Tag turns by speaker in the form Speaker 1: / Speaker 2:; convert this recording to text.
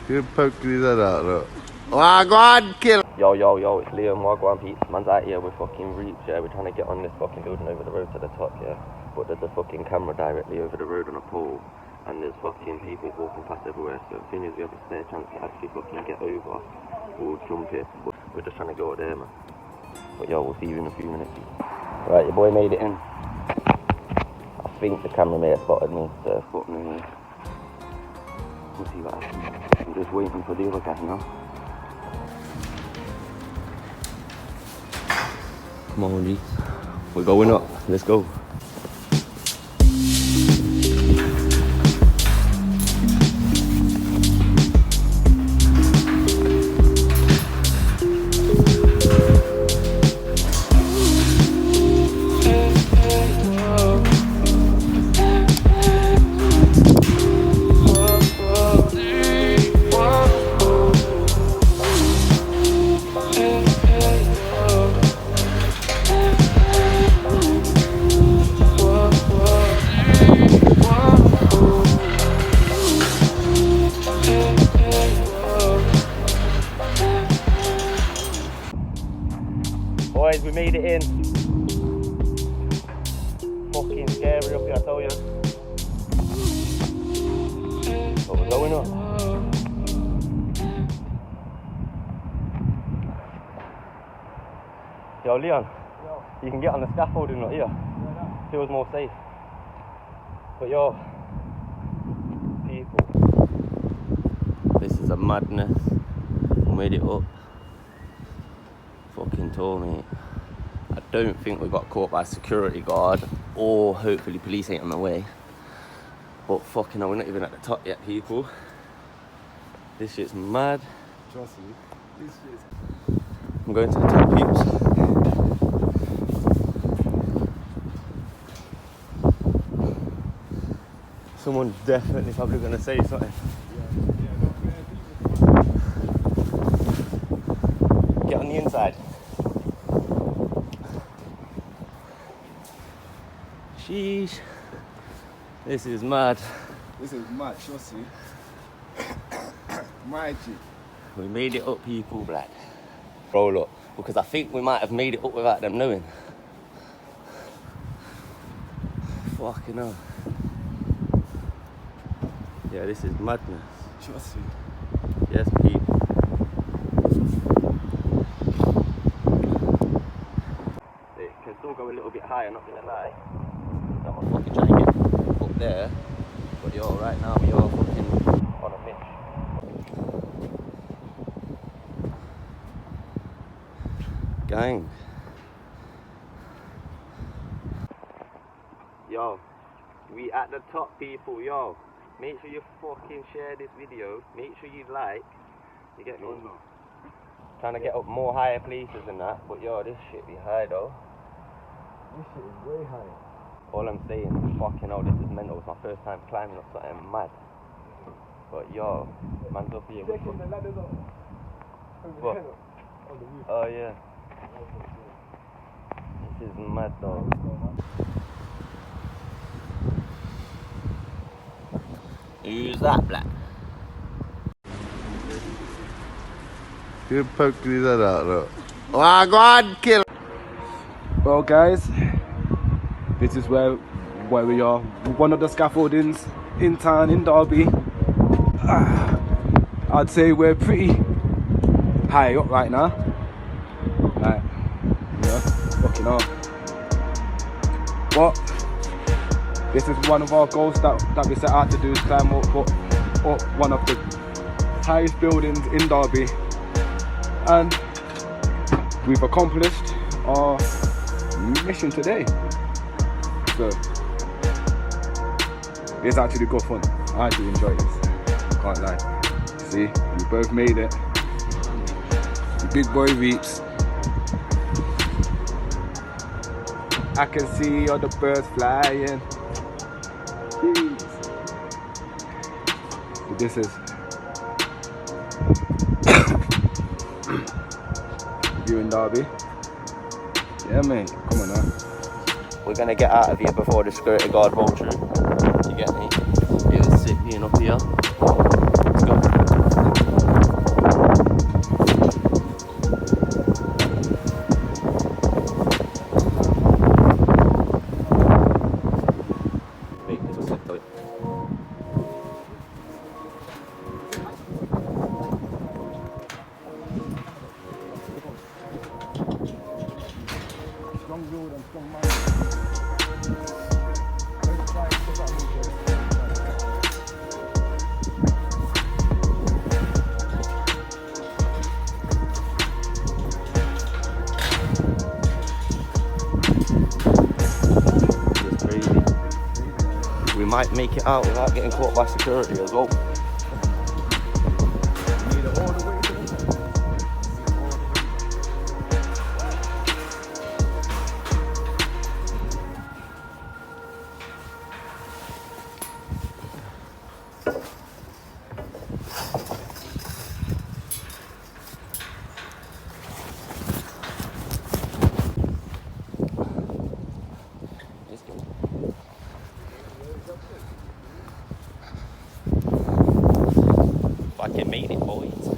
Speaker 1: You're poking his head out, look. Oh, go on, kill.
Speaker 2: Yo, it's Liam, Wagwan Pete's. Man's out here with fucking reach, yeah. We're trying to get on this fucking building over the road to the top, yeah. But there's a fucking camera directly over the road on a pole. And there's fucking people walking past everywhere. So as soon as we have a spare chance to actually fucking get over, we'll jump it. But we're just trying to go there, man. But yo, we'll see you in a few minutes. Right, your boy made it in. I think the camera may have spotted me, so spotted me. We'll see what happens. I'm just waiting for the other guy now. Come on, G. We're going up. Let's go. Boys, we made it in. Fucking scary up here, I tell you. But we're going up. Yo, Leon. Yo. You can get on the scaffolding right here. Yeah, feels more safe. But yo, people. This is a madness. We made it up. Fucking told me. I don't think we got caught by a security guard, or hopefully police ain't on the way. But fucking hell, we're not even at the top yet, people. This shit's mad.
Speaker 1: Trust me, this shit's...
Speaker 2: I'm going to the top, peeps. Someone's definitely probably gonna say something. Get on the inside. Sheesh. This is mad.
Speaker 1: This is mad, trust me. My G.
Speaker 2: We made it up, people, black. Roll up. Because I think we might have made it up without them knowing. Fucking hell. Yeah, this is madness.
Speaker 1: Trust me.
Speaker 2: Yes, people. It can still go a little bit higher, not gonna lie. I'm gonna fucking try and get up there. But yo, right now we are fucking on a mission. Gang. Yo, we at the top, people, yo. Make sure you fucking share this video. Make sure you like. You get me? Trying to get up more higher places than that. But yo, this shit be high though.
Speaker 1: This shit is way high.
Speaker 2: All I'm saying is fucking hell, this is mental. It's my first time climbing up something mad. But yo, man's up here.
Speaker 1: Checking the ladders up.
Speaker 2: What?
Speaker 1: On the roof.
Speaker 2: Oh yeah. This is mad though. Who's that, black?
Speaker 1: You're poking his head out, look. Oh, go on, kill.
Speaker 3: Well, guys, this is where we are. One of the scaffoldings in town in Derby. I'd say we're pretty high up right now. Like, yeah, fucking hell. But this is one of our goals that we set out to do, is climb up one of the highest buildings in Derby, and we've accomplished our mission today. So it's actually good fun. I actually enjoy this. Can't lie. See, we both made it. The big boy reaps. I can see all the birds flying. Jeez. So this is view in Derby. Yeah, mate. Come on now.
Speaker 2: We're gonna get out of here before the security guard roll through. You get me? It was sick being up here. Let's go. might make it out without getting caught by security as well. Fucking made it, boys.